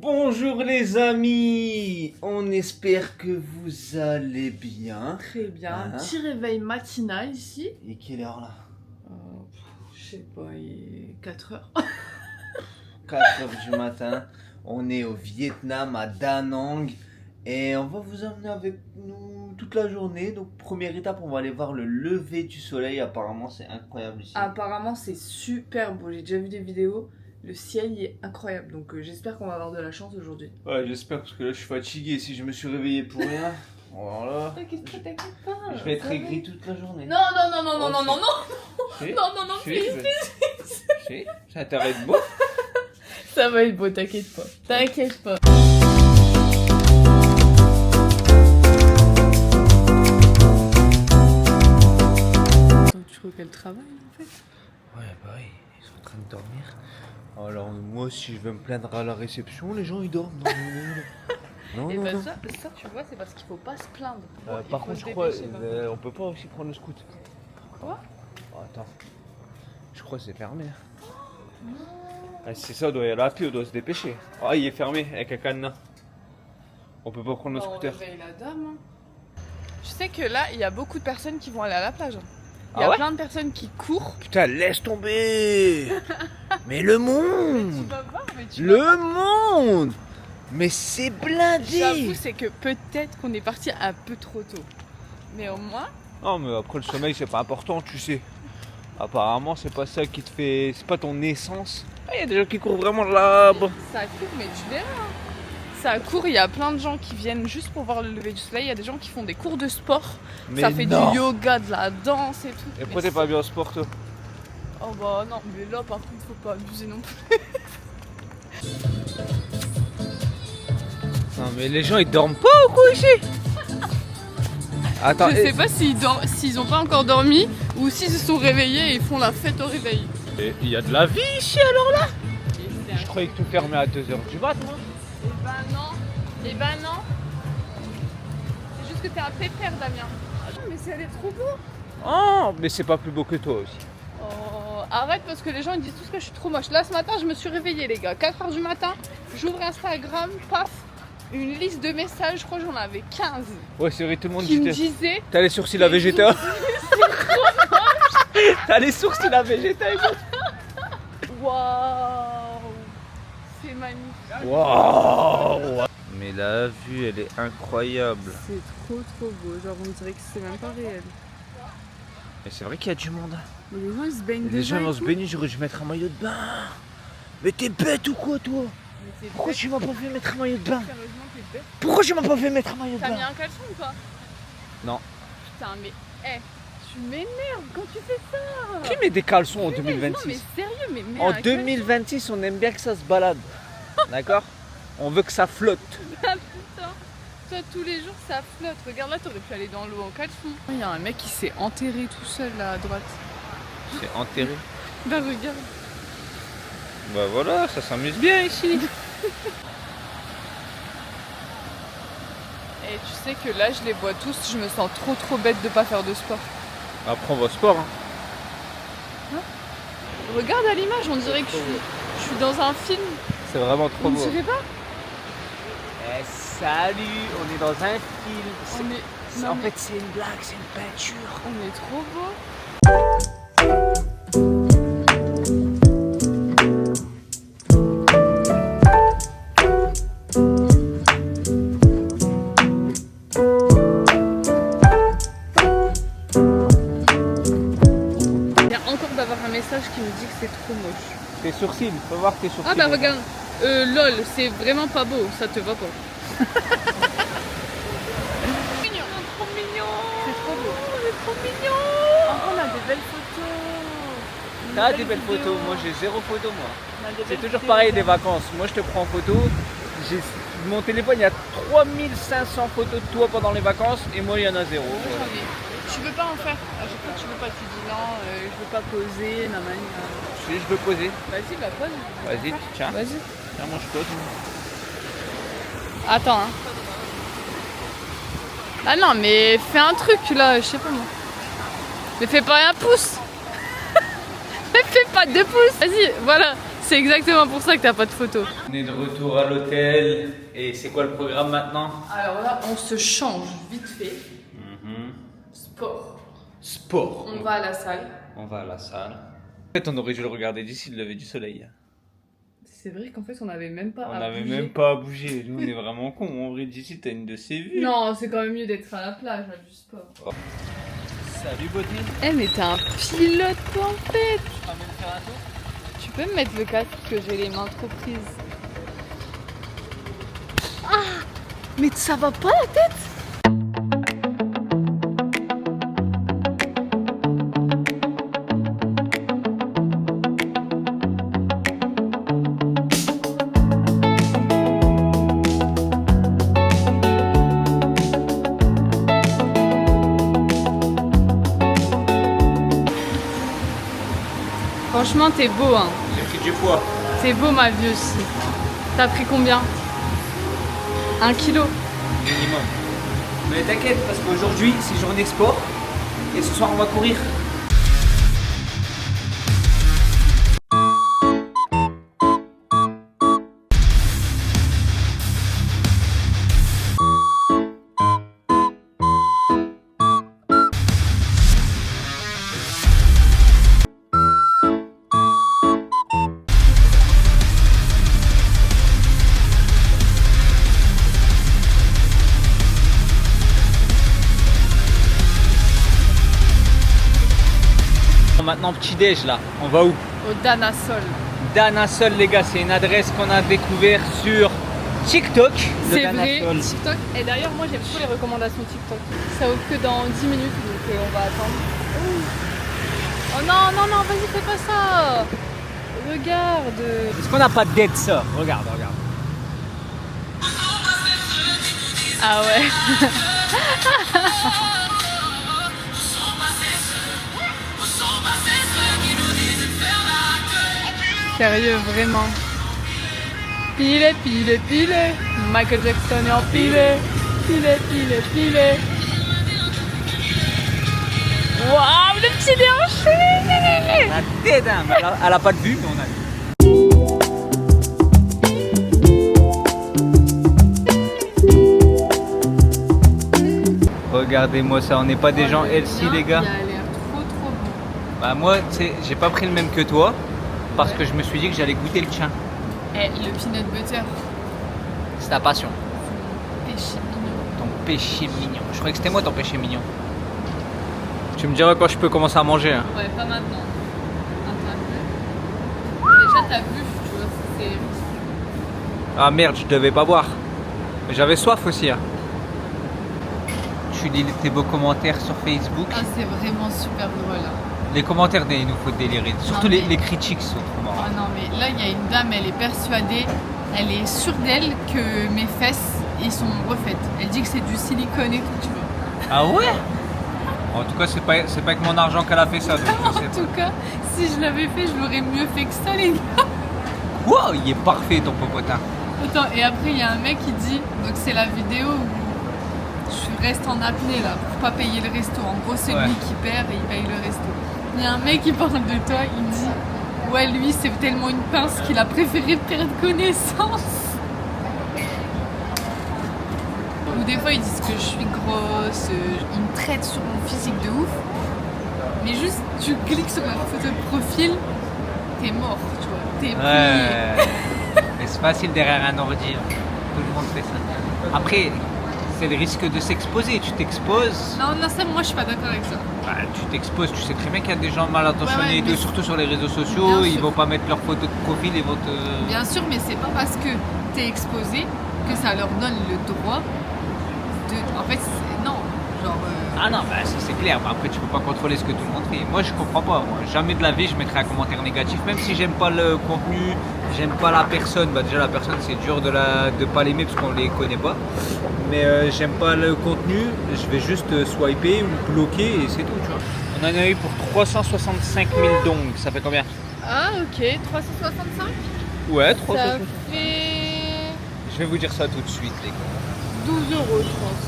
Bonjour les amis, on espère que vous allez bien. Très bien, Hein? petit réveil matinal ici. Et quelle heure là? Je sais pas, il est 4h. 4 heures du matin, on est au Vietnam à Da Nang et on va vous emmener avec nous toute la journée. Donc première étape, on va aller voir le lever du soleil, apparemment c'est incroyable ici. Apparemment c'est super beau, j'ai déjà vu des vidéos. Le ciel il est incroyable, donc j'espère qu'on va avoir de la chance aujourd'hui. Ouais, j'espère parce que là je suis fatigué, si je me suis réveillé pour rien. Voilà. T'inquiète pas. Je vais être aigri toute la journée. Non, Si, non, si, please. si, ça t'arrête beau. Ça va être beau, t'inquiète pas. T'inquiète pas. Donc tu crois qu'elle travaille en fait? Ouais, bah oui, ils sont en train de dormir. Alors, moi, si je veux me plaindre à la réception, les gens ils dorment. Non, Et non, bah non. ça tu vois, c'est parce qu'il faut pas se plaindre. Par contre, je crois, on peut pas aussi prendre le scoot. Quoi? Oh, attends, je crois que c'est fermé. Ah, c'est ça, on doit y aller à pied, on doit se dépêcher. Ah, il est fermé avec un cadenas. On peut pas prendre le scooter. On réveille la dame. Hein. Je sais que là, il y a beaucoup de personnes qui vont aller à la plage. Il y Ah a ouais? plein de personnes qui courent. Putain, laisse tomber. Mais le Tu monde, vas voir, mais tu vas voir. le monde. Mais c'est blindé. J'avoue, c'est que peut-être qu'on est parti un peu trop tôt. Mais au moins, Non, mais après le sommeil c'est pas important, tu sais. Apparemment, c'est pas ça qui te fait. C'est pas ton essence. Ah, il y a des gens qui courent vraiment là-bas. ça court, mais tu verras. Hein. Ça court, il y a plein de gens qui viennent juste pour voir le lever du soleil. Il y a des gens qui font des cours de sport. Mais ça fait non. du yoga, de la danse et tout. Et Mais pourquoi t'es pas bien au sport, toi? Oh bah non, mais là par contre, faut pas abuser non plus. Non, mais les gens ils dorment pas ou quoi ici? Attends, Je sais pas s'ils ont pas encore dormi ou s'ils se sont réveillés et ils font la fête au réveil. il y a de la vie ici alors là? Je croyais que tout fermait à 2h du mat, moi. Eh ben non. C'est juste que t'es un pépère, Damien. Non, mais c'est trop beau. Oh, mais c'est pas plus beau que toi aussi. Oh, arrête parce que les gens ils disent tous que je suis trop moche. Là ce matin, je me suis réveillée, les gars. 4h du matin, j'ouvre Instagram, paf, une liste de messages, je crois que j'en avais 15. Ouais, c'est vrai, tout le monde Qui me disait. disaient. T'as les sourcils à Vegeta? T'as les sourcils à Vegeta? Waouh, c'est magnifique. Waouh! Mais la vue, elle est incroyable. C'est trop beau. Genre, on dirait que c'est même pas réel. Mais c'est vrai qu'il y a du monde. Mais les gens ils se baignent Les déjà. gens et vont se tout. baigner, j'aurais dû mettre un maillot de bain. Mais t'es bête ou quoi, toi? Mais t'es Pourquoi bête. tu m'as pas fait mettre un maillot de bain? Sérieusement, t'es bête. Pourquoi tu m'as pas fait mettre un maillot de T'as mis bain? un caleçon ou pas? Non. Putain, mais tu m'énerves quand tu fais ça. Qui met des caleçons en Punaise, 2026? Non, mais sérieux, mais mets En un 2026, on aime bien que ça se balade. D'accord? On veut que ça flotte. caleçon. Putain, toi tous les jours ça flotte. Regarde là, t'aurais pu aller dans l'eau en caleçon. Il y a un mec qui s'est enterré tout seul là à droite. C'est enterré. Bah regarde. Bah voilà, ça s'amuse bien ici. Et tu sais que là, je les vois tous. Je me sens trop bête de pas faire de sport. Après, on va au sport. Hein. Regarde à l'image, on dirait que je suis dans un film. C'est vraiment trop On beau. dirait pas? Eh, salut, on est dans un film. Non, En mais fait, c'est une blague, c'est une peinture. on est trop beau. Il y a encore d'avoir un message qui me dit que c'est trop moche. Tes sourcils, faut voir tes sourcils. Ah bah regarde, lol, c'est vraiment pas beau, ça te va pas. Mignon, trop mignon. C'est trop beau. C'est trop mignon. On a des belles photos. T'as des belles photos, moi j'ai zéro photo moi. On a des C'est belles toujours vidéos. pareil des vacances. Moi je te prends en photo. Mon téléphone il y a 3500 photos de toi pendant les vacances et moi il y en a zéro. Moi, j'en ai. Tu veux pas en faire? À chaque fois tu veux pas, tu dis non, je veux pas poser, namani. Je veux poser. Vas-y, bah pose. Vas-y, tiens. Vas-y. Tiens, moi je pose. Attends, hein. Ah non, mais fais un truc là, je sais pas moi. Mais fais pas un pouce. Mais fais pas deux pouces. Vas-y, voilà. C'est exactement pour ça que t'as pas de photo. On est de retour à l'hôtel. Et c'est quoi le programme maintenant? Alors là, on se change vite fait. Sport. Sport. On va à la salle. On va à la salle. En fait, on aurait dû le regarder d'ici, le lever du soleil. C'est vrai qu'en fait, on n'avait même pas On à n'avait bouger. même pas à bouger. Nous, on est vraiment cons. En vrai, d'ici, t'as une de ces vues. Non, c'est quand même mieux d'être à la plage, là, du sport. Oh. Salut, Bodine. Eh, mais t'es un pilote, toi, en fait. Tu vas même faire un tour? Tu peux me mettre le casque parce que j'ai les mains trop prises. Ah, mais ça va pas la tête? Franchement, t'es beau, hein. J'ai pris du poids. T'es beau, ma vie aussi. T'as pris combien? 1 kilo. Minimum. Mais t'inquiète, parce qu'aujourd'hui, c'est journée sport. Et ce soir, on va courir. Maintenant petit déj là, on va où? Au Danasol. Danasol les gars, c'est une adresse qu'on a découvert sur TikTok. C'est vrai, TikTok. Et d'ailleurs, moi j'aime trop les recommandations TikTok. Ça ouvre que dans 10 minutes, donc on va attendre. Oh non, non, non, vas-y, fais pas ça. Regarde. Est-ce qu'on n'a pas d'aide ça? Regarde, regarde. Ah ouais. Sérieux, vraiment. Pile, pile, pile. Michael Jackson est en pile. Pile, pile, pile. Waouh, le petit déhanché. La tête, hein, mais elle a pas de vue, mais on a vu. Regardez-moi ça, on n'est pas des gens healthy les gars. Il a l'air trop trop bon. Bah moi, tu sais, j'ai pas pris le même que toi parce que je me suis dit que j'allais goûter le tien. Eh, le peanut butter, C'est ta passion, péché mignon. ton péché mignon. Je croyais que c'était moi ton péché mignon. Tu me diras quand je peux commencer à manger. Hein. Ouais, pas maintenant. Attends un peu. Déjà, t'as vu, tu vois, c'est... Ah merde, je devais pas boire. Mais j'avais soif aussi. Hein. Tu lis tes beaux commentaires sur Facebook. Ah, c'est vraiment super drôle. Hein. Les commentaires, il nous faut délirer. Surtout Non, mais- les critiques sont trop marrants. Oh non, mais là, il y a une dame, elle est persuadée, elle est sûre d'elle que mes fesses, ils sont refaites. Elle dit que c'est du silicone et tout, tu vois. Ah ouais? En tout cas, c'est pas avec mon argent qu'elle a fait ça. Donc je En sais pas. tout cas, si je l'avais fait, je l'aurais mieux fait que ça, les gars. Wow, il est parfait ton popotin. Attends, et après, il y a un mec qui dit, donc c'est la vidéo où je reste en apnée là, pour pas payer le resto. En gros, c'est Ouais. lui qui perd et il paye le resto. Il y a un mec qui parle de toi, il dit, ouais, lui, c'est tellement une pince qu'il a préféré perdre connaissance. Ou des fois, ils disent que je suis grosse, ils me traitent sur mon physique de ouf. Mais juste, tu cliques sur ma photo de profil, t'es mort, tu vois. T'es plié. Ouais. Mais c'est facile derrière un ordi. Hein. Tout le monde fait ça. Après, c'est le risque de s'exposer. Tu t'exposes. Non, non, ça, moi, je suis pas d'accord avec ça. Bah, tu t'exposes. Tu sais très bien qu'il y a des gens mal intentionnés, Ouais, ouais, et tout, mais- surtout sur les réseaux sociaux. Bien Ils sûr. vont pas mettre leur photo de profil et vont te. Bien sûr, mais c'est pas parce que t'es exposé que ça leur donne le droit de. En fait, non. Genre. Ah non, bah ça c'est clair. Bah, après, tu peux pas contrôler ce que tout le monde fait. Moi, je comprends pas. Moi, jamais de la vie, je mettrai un commentaire négatif, même si j'aime pas le contenu, j'aime pas la personne. Bah déjà, la personne, c'est dur de pas l'aimer parce qu'on les connaît pas. Mais j'aime pas le contenu. Je vais juste swiper ou bloquer et c'est tout, tu vois. On en a eu pour 365 000 dong. Ça fait combien? Ah, ok, 365. Ouais, Ça 365. fait Je vais vous dire ça tout de suite, les gars. 12 euros, je pense.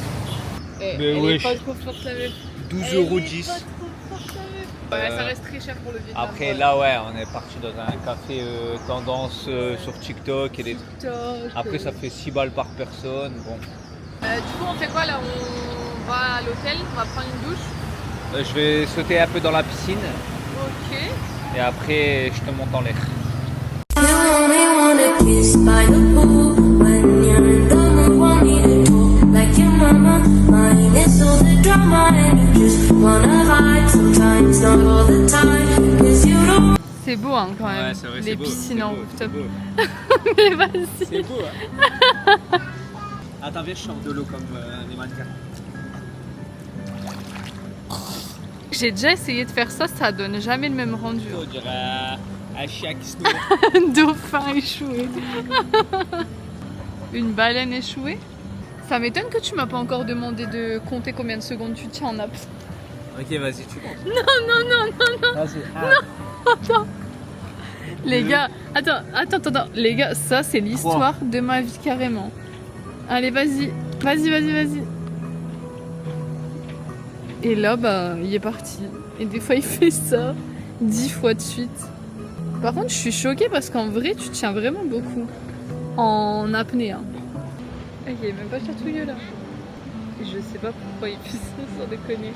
Eh, Mais elle wesh. est pas trop forte la meuf. 12,10 Elle est € pas trop Ouais, ça reste très cher pour le Vietnam. Après là ouais, on est parti dans un café tendance sur TikTok et des... Après ça fait 6 balles par personne. Bon. Du coup on fait quoi là? On va à l'hôtel, on va prendre une douche. Je vais sauter un peu dans la piscine Ok. et après je te monte en l'air. C'est beau hein, quand même, Ouais, c'est vrai, les c'est beau, piscines c'est en beau, rooftop. c'est beau. Mais vas-y. C'est beau hein. Attends, viens, je sors de l'eau comme les mannequins. J'ai déjà essayé de faire ça, ça donne jamais le même rendu. On dirait un chien qui se nourrit. Un dauphin échoué. Une baleine échouée. Ça m'étonne que tu m'as pas encore demandé de compter combien de secondes tu tiens en apnée. Ok, vas-y, tu comptes. Non. Vas-y. Attends. Les gars, attends. Les gars, ça c'est l'histoire de ma vie carrément. Allez, vas-y. Et là, bah, il est parti. Et des fois, il fait ça 10 fois de suite. Par contre, je suis choquée parce qu'en vrai, tu tiens vraiment beaucoup. En apnée, hein. Il est même pas chatouilleux là. Et je sais pas pourquoi il fait ça, sans déconner.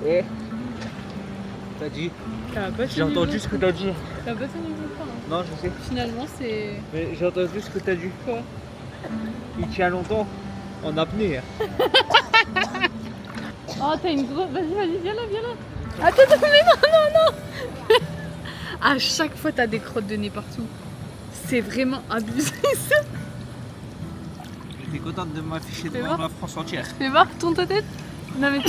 Eh, t'as dit? J'ai entendu ce que t'as dit. T'as pas ton niveau pas, hein. Non, je sais. Finalement, c'est... Mais j'ai entendu ce que t'as dit. Quoi? Il tient longtemps en apnée. Hein. Oh, t'as une grosse... Vas-y, viens là. Attends, mais non. À chaque fois, t'as des crottes de nez partout. C'est vraiment abusé, ça. J'étais contente de m'afficher Fais devant voir. la France entière. Fais voir, tourne ta tête. Non, mais...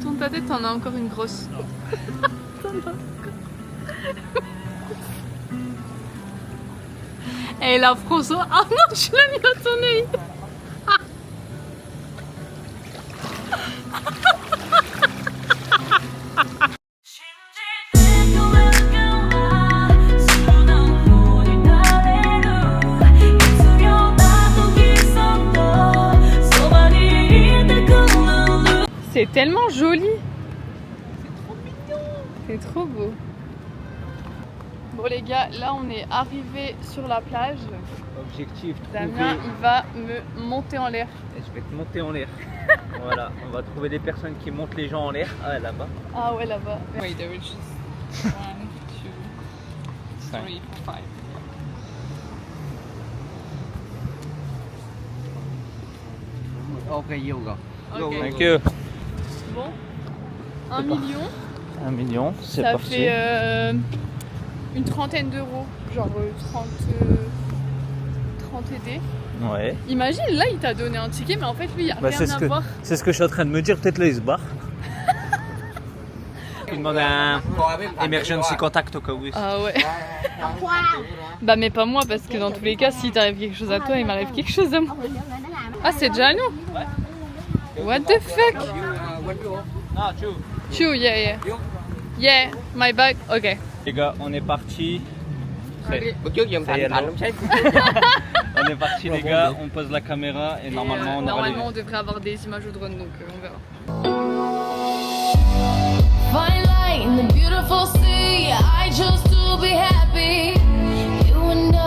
Tourne ta tête, t'en as encore une grosse. Et là, François... Ah non, je l'ai mis dans ton œil. C'est tellement joli. C'est trop beau. Bon les gars, là on est arrivé sur la plage. Objectif Damien, trouvé. il va me monter en l'air. Et je vais te monter en l'air. Voilà, on va trouver des personnes qui montent les gens en l'air. Ah, là-bas. Ah ouais, là-bas. Wait, there is just 1, 2, 3, 4, 5. Ok, yoga. Ok. Thank you. Bon, 1 million, 1 million, c'est ça parti. fait une trentaine d'euros, genre 30 TD. Ouais. Imagine, là il t'a donné un ticket, mais en fait lui il n'y a Bah, rien à voir. c'est ce que je suis en train de me dire, peut-être là il se barre. Il demande un emergency contact au cas où. Ah ouais. Bah mais pas moi, parce que dans tous les cas, si t'arrive quelque chose à toi, il m'arrive quelque chose à moi. Ah, c'est déjà à nous? What the fuck? Non, tu Chou, yeah. Yeah, my bag, ok. Les gars, on est parti. Allez. Ça y est, alors. On est parti les gars, on pose la caméra et normalement on aura Normalement on devrait avoir des images au drone, donc on verra. Fine light in the beautiful sea. I chose to be happy. You and I,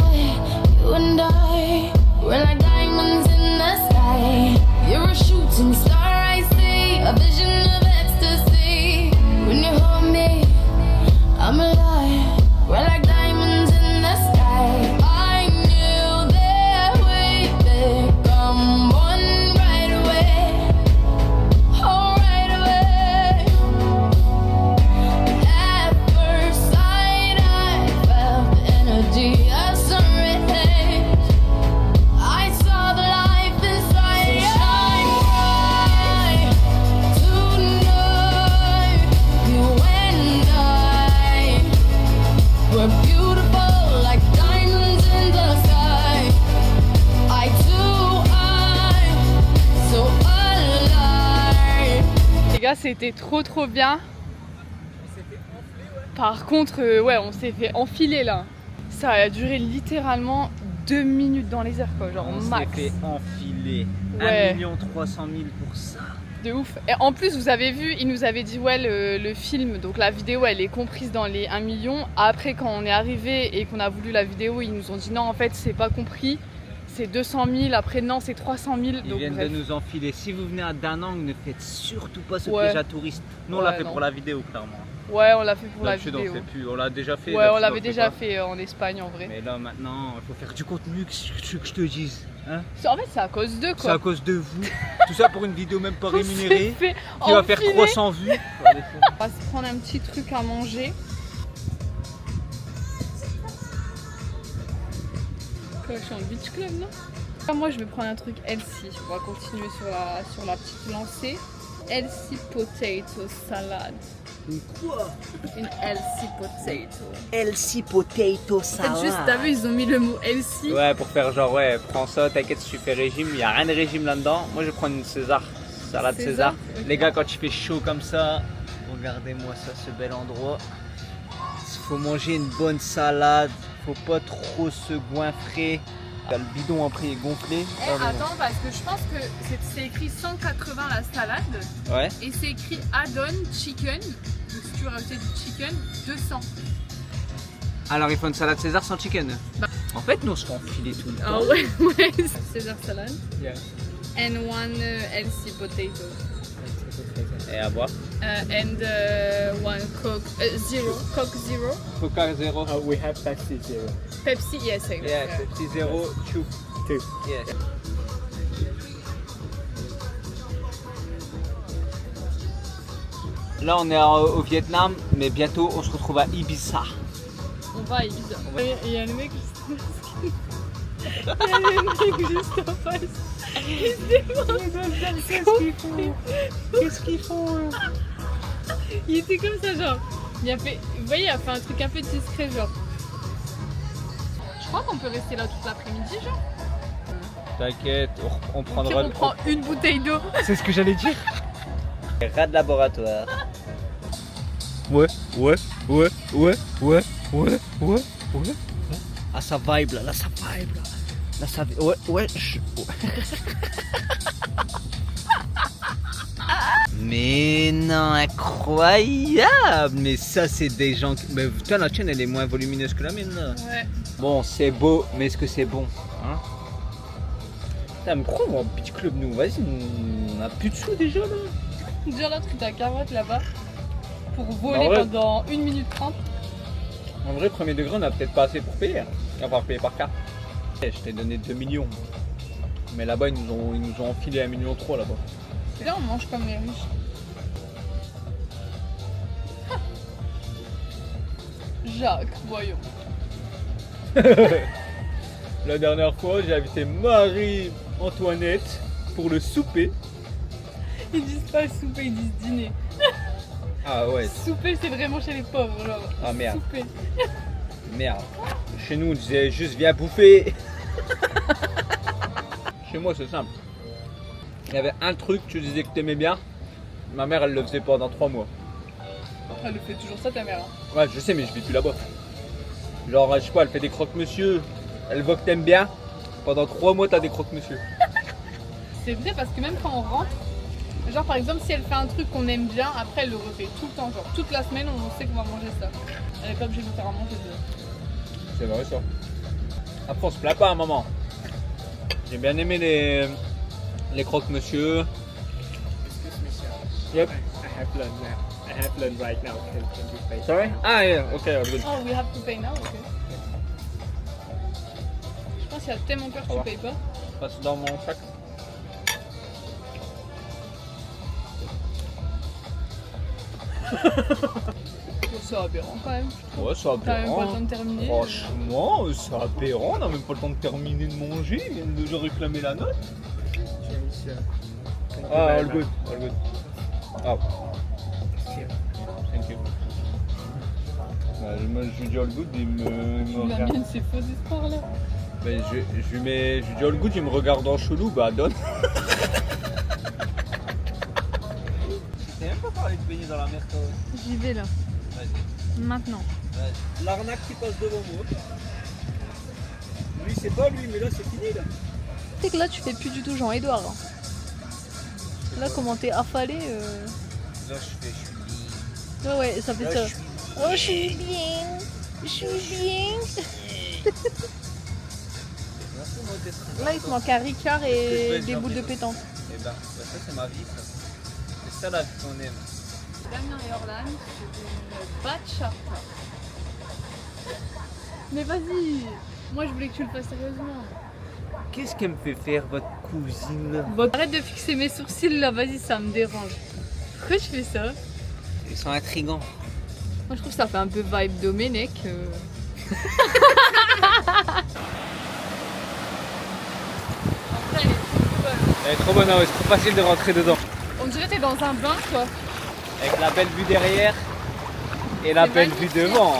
we're like diamonds in the sky. You're a shooting star, I see, a vision of ecstasy. When you hold me, I'm alive. We're like diamonds in the sky. I knew that we'd become one right away. Oh, right away. At first sight, I felt the energy of sun rays. I saw the life inside you. Shine bright tonight. You and I, we're beautiful like diamonds in the sky. I too, I'm so alive. Les gars, c'était trop bien. Par contre, ouais, on s'est fait enfiler là. Ça a duré littéralement 2 minutes dans les airs quoi, genre On max. s'est fait enfiler. Ouais. 1 300 000 pour ça. De ouf. Et en plus, vous avez vu, il nous avait dit ouais le film, donc la vidéo elle est comprise dans les 1 million. Après quand on est arrivé et qu'on a voulu la vidéo, ils nous ont dit non en fait c'est pas compris, c'est 200 000, après non c'est 300 000. Ils Donc viennent bref. de nous enfiler. Si vous venez à Da Nang, ne faites surtout pas ce Ouais. piège à touristes. Nous on l'a Ouais, fait non. pour la vidéo clairement. Ouais on l'a fait pour la D'habitude, on vidéo. fait plus. On l'a déjà fait. Ouais d'habitude, on l'avait fait déjà pas. fait en Espagne en vrai. Mais là maintenant, il faut faire du contenu, qu'est-ce que tu veux que je te dise, hein? En fait c'est à cause d'eux C'est à quoi. cause de vous. Tout ça pour une vidéo même pas On s'est rémunérée. fait Qui va faire enfiler. 300 vues. On va se prendre un petit truc à manger. Quoi, je suis en beach club, non? Moi, je vais prendre un truc healthy. On va continuer sur la petite lancée. Healthy potato salad. Quoi? Une healthy potato. Healthy potato En fait, juste, t'as vu, ils ont mis le mot healthy. Ouais, pour faire genre, ouais, prends ça, t'inquiète si tu fais régime, il n'y a rien de régime là-dedans. Moi, je vais prendre une César, salade César. Ok. Les gars, quand il fait chaud comme ça, regardez-moi ça, ce bel endroit. Il faut manger une bonne salade, faut pas trop se goinfrer. T'as le bidon après gonflé. Eh, attends, parce que je pense que c'est écrit 180 la salade Ouais. et c'est écrit add-on chicken. Donc si tu veux rajouter du chicken, 200. Alors, il faut une salade César sans chicken. En fait, nous, on se fait enfiler tout le Ah temps. ouais, ouais. César salade. Yeah. And one healthy potato. Et à boire. And one Coke Zero. Coke Zero. Coca zéro. We have Pepsi Zero. Pepsi, yes. I got Yeah, it. Pepsi zéro, two. Two. Yes. Là, on est au Vietnam, mais bientôt, on se retrouve à Ibiza. On va à Ibiza. Il y a le mec juste. Il y a le mec juste en face. Qu'est-ce qu'ils font Il était comme ça, genre. Il a fait. Vous voyez, il a fait un truc un peu discret, genre. Je crois qu'on peut rester là toute l'après-midi, genre. T'inquiète, on Au prendra pire, on prend une bouteille d'eau. C'est ce que j'allais dire. Rat de laboratoire. Ouais. Ah, ça vibe là, ça vibe là. Là, ça vibe. Ouais. Mais non, incroyable! Mais ça, c'est des gens. Mais putain, la chaîne elle est moins volumineuse que la mienne là. Ouais. Bon, c'est beau, mais est-ce que c'est bon, hein? Putain, mais pourquoi on va au petit club nous? Vas-y, on a plus de sous déjà là. Déjà là, tu t'as carotte là-bas. Pour En voler vrai. pendant 1 minute 30. En vrai, premier degré, on a peut-être pas assez pour payer. On va payer par carte. Je t'ai donné 2 millions. Mais là-bas, ils nous ont enfilé 1,3 million là-bas. Là, on mange comme les riches. Jacques, voyons. La dernière fois, j'ai invité Marie-Antoinette pour le souper. Ils disent pas souper, ils disent dîner. Ah ouais, Souper, c'est vraiment chez les pauvres, genre. Ah, merde. Souper. merde. Chez nous, on disait juste viens bouffer. Chez moi, c'est simple. Il y avait un truc, tu disais que t'aimais bien. Ma mère, elle le faisait pendant 3 mois. Elle le fait toujours ça, ta mère. Hein. Ouais, je sais, mais je vis plus là-bas. Genre, je sais pas, elle fait des croque-monsieur. Elle voit que t'aimes bien. Pendant 3 mois, t'as des croque-monsieur. C'est vrai parce que même quand on rentre, genre par exemple, si elle fait un truc qu'on aime bien, après elle le refait tout le temps. Genre toute la semaine, on sait qu'on va manger ça. Elle est pas obligée de nous faire à manger. C'est vrai ça. Après, on se plaint pas à un moment. J'ai bien aimé les croque-monsieur. Excuse me, sir. Yep. I have lunch now. I have lunch right now. Can you pay? Sorry? Ah, yeah, ok, good. Oh, we have to pay now, ok. Je pense qu'il y a tellement peur que Au tu revoir. payes pas. Passe dans mon sac. C'est aberrant quand même. Ouais, c'est T'as même pas le temps aberrant. de terminer. Franchement, c'est aberrant. On n'a même pas le temps de terminer de manger. Ils viennent déjà réclamer la note. Cheers, sir. Thank you Ah, very all much. good, all good. Ah, Cheers. thank you. Moi, je lui dis all good, il me La regarde. mienne, c'est faux espoir là. Ben, je lui dis all good, il me regarde en chelou, bah donne. T'as même pas parlé de baigner dans la mer, toi. J'y vais là. Vas-y. Maintenant. L'arnaque qui passe devant moi. Lui, sais pas lui, mais là c'est fini là. Tu sais que là tu fais plus du tout Jean-Édouard. Hein. Là comment t'es affalé. Là je suis Ouais ouais ça fait Là, ça. je suis- Oh je suis bien. Je suis bien. Merci, moi, d'être- Là il te manque un Ricard Qu'est-ce que je et peux des être boules de gentil, pétanque. Eh ben, ça c'est ma vie ça. C'est ça la vie qu'on aime. Damien et Orlan, c'est une bachata. Mais vas-y, moi je voulais que tu le fasses sérieusement. Qu'est-ce qu'elle me fait faire votre cousine? Arrête de fixer mes sourcils là, vas-y, ça me dérange. Pourquoi je fais ça? Ils sont intrigants. Moi je trouve que ça fait un peu vibe Domenech. Elle est trop bonne, c'est trop facile de rentrer dedans. On dirait que t'es dans un bain quoi. Avec la belle vue derrière et la C'est belle magnifique. vue devant.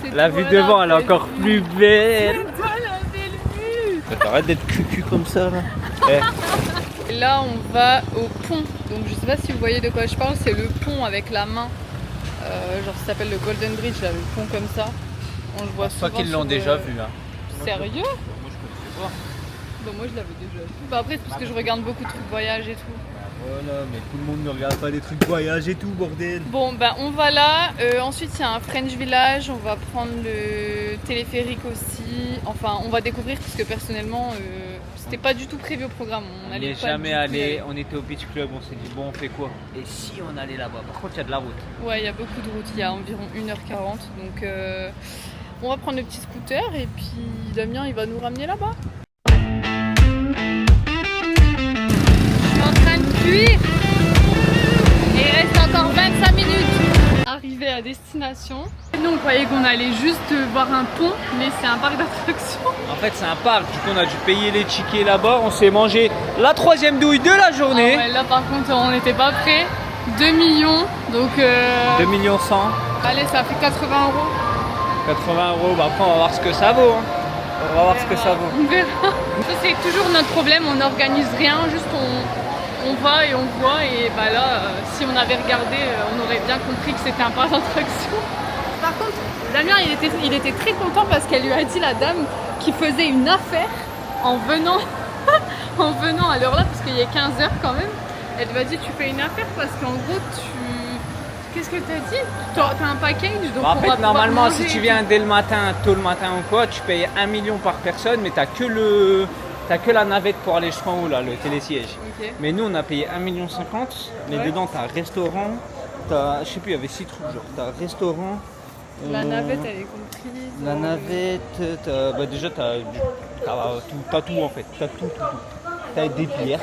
C'est La toi, vue devant, elle est belle encore vue. plus belle. C'est toi la belle vue. T'arrêtes d'être cucu comme ça là. Eh, Et là on va au pont. Donc je sais pas si vous voyez de quoi je parle, c'est le pont avec la main. Genre ça s'appelle le Golden Bridge, là, le pont comme ça. On le voit souvent. Pas qu'ils l'ont sur, déjà vu. Hein. Sérieux? Moi je connaissais pas. Bah moi je l'avais déjà vu. Bah après c'est parce que je regarde beaucoup de trucs de voyage et tout. Voilà, mais tout le monde ne regarde pas des trucs de voyage et tout, bordel. Bon bah on va là, ensuite il y a un French Village, on va prendre le téléphérique aussi. Enfin on va découvrir parce que personnellement c'était pas du tout prévu au programme. On allait n'est pas jamais du tout y allé, aller. on était au Beach Club, on s'est dit bon on fait quoi? Et si on allait là-bas? Par contre il y a de la route. Ouais il y a beaucoup de routes, il y a environ 1h40 donc on va prendre le petit scooter et puis Damien il va nous ramener là-bas. Je suis en train de cuire et il reste encore 25 minutes. Arrivé à destination. Nous on croyait qu'on allait juste voir un pont mais c'est un parc d'attractions. En fait c'est un parc, du coup on a dû payer les tickets là-bas, on s'est mangé la 3e douille de la journée. Ah ouais, là par contre on n'était pas prêts. 2 millions donc 2 millions 100, allez ça fait 80 €. 80 €, bah après on va voir ce que ça vaut. Hein. On va voir ce que ça vaut. On verra. Ça c'est toujours notre problème, on n'organise rien, juste on va et on voit et bah là si on avait regardé on aurait bien compris que c'était un parc d'attractions. Par contre Damien il était très content parce qu'elle lui a dit la dame qui faisait une affaire en venant en venant à l'heure là parce qu'il y a 15 h quand même. Elle lui a dit tu fais une affaire parce qu'en gros qu'est-ce que t'as dit? T'as un package donc Bah, en on va fait pouvoir normalement manger si tu et viens dès le matin, tôt le matin ou quoi, tu payes 1 million par personne mais t'as que la navette pour aller jusqu'en haut là, le télésiège. tout. Ok. Mais nous on a payé 1,50 million, mais Ouais. dedans t'as restaurant, t'as, je sais plus, il y avait 6 trucs genre, t'as restaurant. La euh, navette elle est comprise. La navette, bah déjà t'as tout en fait, t'as tout. T'as des bières,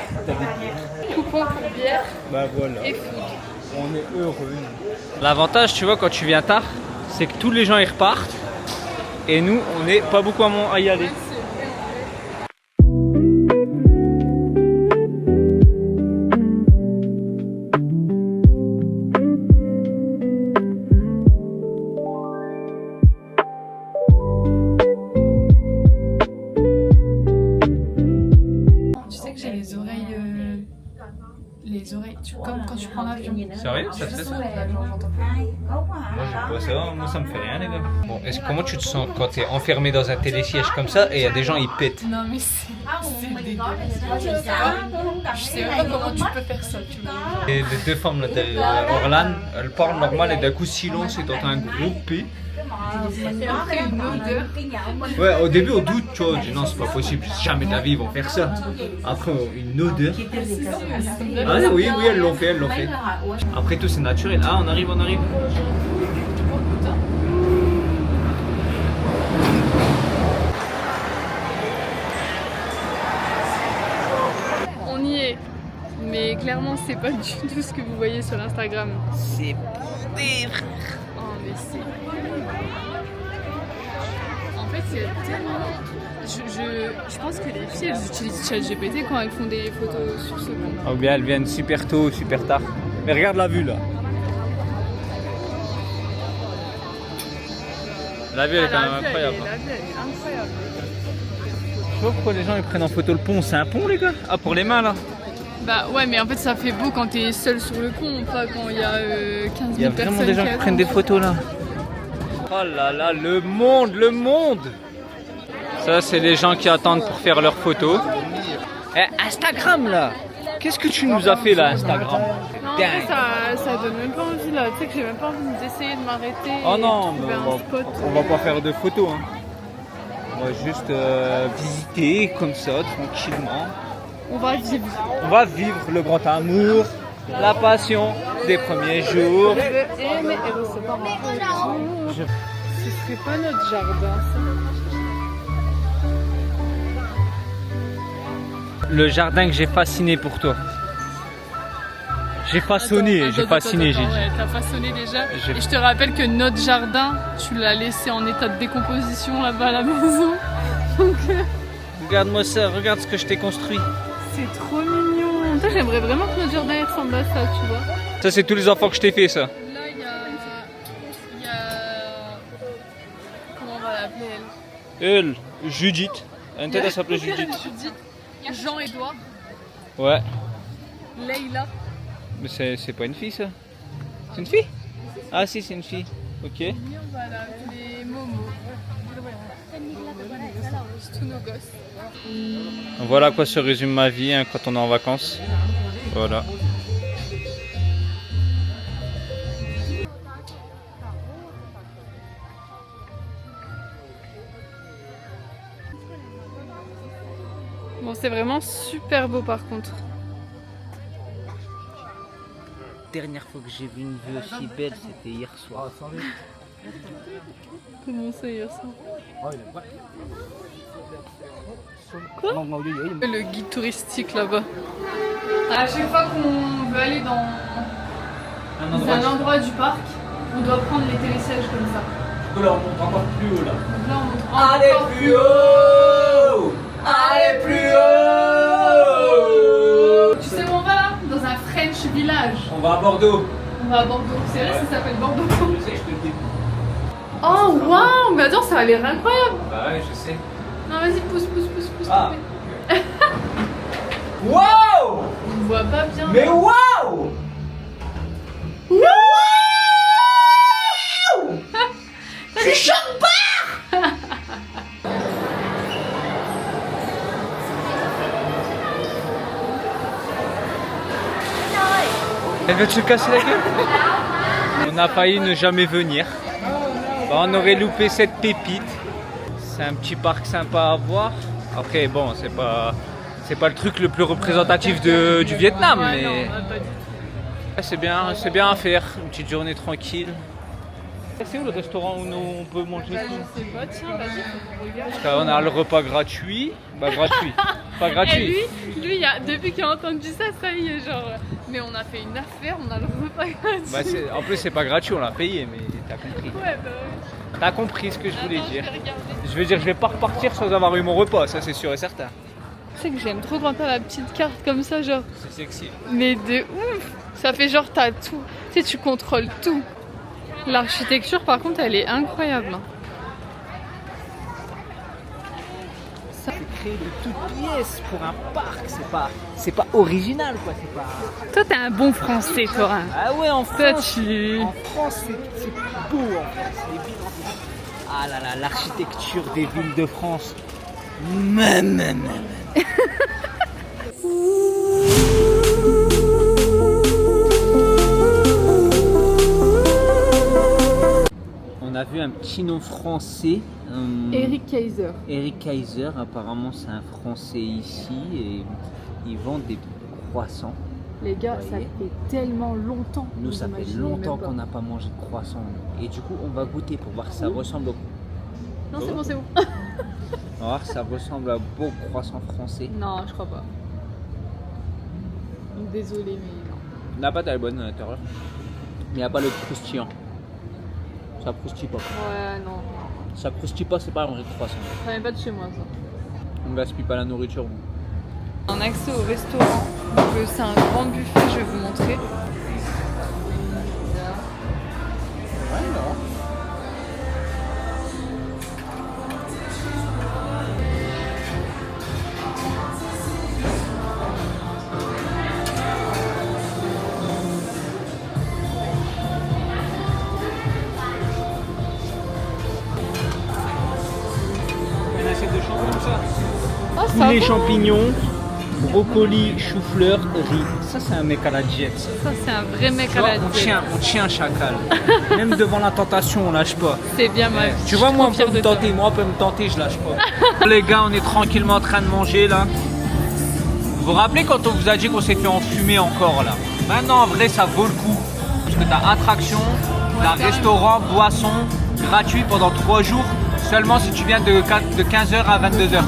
Coupon pour bière Bah voilà, et food. on est heureux. L'avantage tu vois quand tu viens tard, c'est que tous les gens ils repartent et nous on n'est pas beaucoup à y aller. Tu sais que j'ai les oreilles. Comme quand tu prends l'avion. Sérieux, ça fait ça? Genre, j'entends pas. Moi j'ai pas ça, moi ça me fait rien les gars. Bon, comment tu te sens quand t'es enfermé dans un télésiège comme ça et il y a des gens ils pètent? Non mais c'est dégueulasse. Je sais pas comment tu peux faire ça, tu vois. Et les deux femmes là derrière, Orlan, elles parlent normal et d'un coup silence et t'entends un gros P. Et après une odeur. Ouais, au début on doute, tu vois, on dit non c'est pas possible, jamais de la vie ils vont faire ça. Après une odeur. Ah non, oui, elles l'ont fait. Après tout c'est naturel. Ah on arrive. On y est. Mais clairement c'est pas du tout ce que vous voyez sur l'Instagram. C'est bondé frère. Oh mais c'est. En fait c'est tellement. Je pense que les filles elles utilisent ChatGPT quand elles font des photos sur ce pont. Ah, ou bien elles viennent super tôt, super tard. Mais regarde la vue là. La vue elle est quand même incroyable. La vue elle est incroyable. Je sais pas pourquoi les gens ils prennent en photo le pont. C'est un pont les gars? Ah pour les mains là. Bah ouais mais en fait ça fait beau quand t'es seul sur le pont, pas quand il y a 15 000 personnes. Il y a vraiment des gens qui prennent des photos là. Oh là là, le monde! Ça, c'est les gens qui attendent pour faire leurs photos. Instagram là! Qu'est-ce que tu nous as fait là, Instagram? Non, en fait, ça donne même pas envie là. Tu sais que j'ai même pas envie d'essayer de m'arrêter. Oh non, et de mais trouver un spot. on va pas faire de photos. Hein. On va juste visiter comme ça, tranquillement. On va vivre. On va vivre le grand amour, la passion des premiers jours. Je veux aimer et recevoir un peu. Ce serait pas notre jardin, ça. Le jardin que j'ai fasciné pour toi. J'ai façonné, Attends, j'ai fasciné, j'ai dit. ouais, t'as façonné déjà. J'ai- Et je te rappelle que notre jardin, tu l'as laissé en état de décomposition là-bas à la maison. Donc, Regarde-moi ça, regarde ce que je t'ai construit. c'est trop mignon. Toi, j'aimerais vraiment que notre jardin il ressemble à ça, tu vois. Ça, c'est tous les enfants que je t'ai fait, ça. Là, il y a... Comment on va l'appeler elle? Elle, Judith. Un tête, elle s'appelait Judith. Judith. Jean-Édouard. Ouais, Leïla. mais c'est pas une fille, ça. C'est une fille? Ah si, c'est une fille. Ok. Et on va l'appeler Momo. C'est tous nos gosses. Voilà à quoi se résume ma vie hein, quand on est en vacances. Voilà. Bon, c'est vraiment super beau par contre. Dernière fois que j'ai vu une vue aussi belle, c'était hier soir. Comment ça hier ça? Quoi? Le guide touristique là-bas. À chaque fois qu'on veut aller dans un endroit du parc, on doit prendre les télésièges comme ça. Là, on monte encore plus haut là. Donc là, on monte Allez encore plus haut! Allez plus haut! Tu sais où on va là? Dans un French village. On va à Bordeaux. On va à Bordeaux. C'est vrai, ça s'appelle Bordeaux. Je sais, je te le dis. Oh waouh! Mais attends, ça a l'air incroyable. Bah ouais, je sais. Non, vas-y, pousse. Ah. s'il te plaît. Waouh! On ne voit pas bien. Mais waouh! Je chante pas. Elle veut te casser la gueule? On a failli ne jamais venir. Bah, on aurait loupé cette pépite. C'est un petit parc sympa à voir. Après, bon, c'est pas le truc le plus représentatif du Vietnam, Ouais, mais non, on a pas dit. c'est bien à faire. Une petite journée tranquille. C'est où le restaurant où on peut manger Bah, tout? je sais pas, tiens, vas-y, faut qu'on regarde. Parce qu'on a le repas gratuit. Bah gratuit. Pas Et gratuit. lui, depuis qu'il a entendu ça, ça y est, genre. Mais on a fait une affaire, on a le repas gratuit. Bah, en plus c'est pas gratuit, on l'a payé, mais t'as compris. Ouais, bah ouais. T'as compris ce que je voulais Attends, dire. je vais regarder. Je veux dire, je vais pas repartir sans avoir eu mon repas, ça c'est sûr et certain. Tu sais que j'aime trop quand t'as la petite carte comme ça, genre. C'est sexy. Mais de ouf! Ça fait genre t'as tout. Tu sais, tu contrôles tout. L'architecture, par contre, elle est incroyable. C'est créé de toutes pièces pour un parc, c'est pas original quoi, c'est pas. Toi, t'es un bon français, Corinne. Ah ouais, en Toi, France, tu. en France c'est beau en France, les villes en France. Ah là là, l'architecture des villes de France. On a vu un petit nom français. Eric Kaiser. Eric Kaiser, apparemment c'est un Français ici et ils vendent des croissants. Les gars, Vous ça voyez fait tellement longtemps. Nous vous ça fait imaginez longtemps même pas. qu'on n'a pas mangé de croissants et du coup on va goûter pour voir si ça ressemble au... Non, c'est bon, c'est bon. On va voir si ça ressemble à un beau croissant français. Non, je crois pas. Désolé, mais non. La pâte elle est bonne à l'intérieur. Mais il n'y a pas le croustillant. Ça croustille pas. Ouais, non. Ça croustille pas, c'est pas un vrai croissant. Ça vient pas de chez moi, ça. On gaspille pas la nourriture. Un accès au restaurant. Donc, c'est un grand buffet, je vais vous montrer. Une assiette de champignons. Oh, ça poulet, va. champignons, brocoli, chou-fleur, riz. Ça, c'est un mec à la diète. Ça. Ça, c'est un vrai mec Tu à vois, la on diète. tient un chacal. Même devant la tentation, on lâche pas. C'est bien mal. Tu vois, moi, on peut me tenter. Moi, on peut me tenter, je lâche pas. Les gars, on est tranquillement en train de manger, là. Vous vous rappelez quand on vous a dit qu'on s'est fait enfumer encore, là? Maintenant, en vrai, ça vaut le coup. Parce que t'as attraction, t'as restaurant, boisson, gratuit pendant 3 jours. Seulement si tu viens de 15h à 22h.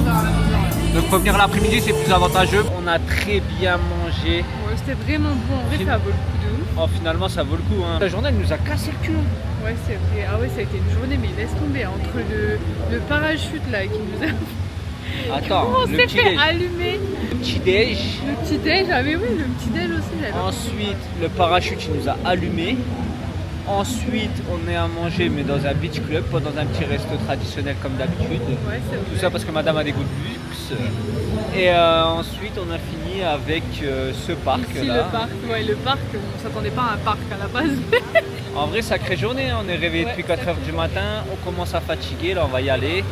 Donc, faut venir l'après-midi, c'est plus avantageux. On a très bien mangé. Ouais, c'était vraiment bon. En vrai, ça vaut le coup de ouf. Oh, finalement, ça vaut le coup. Hein. La journée, elle nous a cassé le cul. Ouais, c'est vrai. Ah ouais, ça a été une journée, mais laisse tomber. Entre le parachute là qui nous a. Attends, On le s'est petit fait déj. allumer. Le petit déj. Le petit déj, ah mais oui, le petit déj aussi, j'avais. Ensuite, le parachute, il nous a allumés. Ensuite, on est à manger, mais dans un beach club, pas dans un petit resto traditionnel comme d'habitude. Ouais, c'est vrai. Tout ça parce que madame a des goûts de luxe. Et ensuite, on a fini avec ce parc Ici, là. le parc, ouais, le parc, on s'attendait pas à un parc à la base. En vrai, sacrée journée, hein. On est réveillé Ouais, depuis 4h du matin. On commence à fatiguer, là, on va y aller.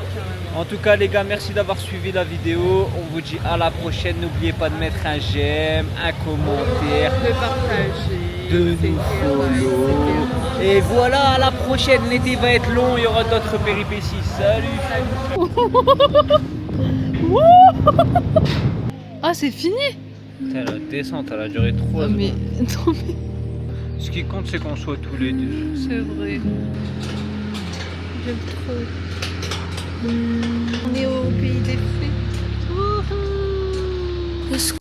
En tout cas, les gars, merci d'avoir suivi la vidéo. On vous dit à la prochaine. N'oubliez pas de mettre un j'aime, un commentaire, De partager. de nous follow. Et voilà, à la prochaine. L'été va être long, il y aura d'autres péripéties. Salut. Ah, c'est fini. Putain, la descente, elle a duré 3 Ah, secondes. mais non, mais Ce qui compte, c'est qu'on soit tous les deux. c'est vrai. J'aime trop. On est au pays des fées.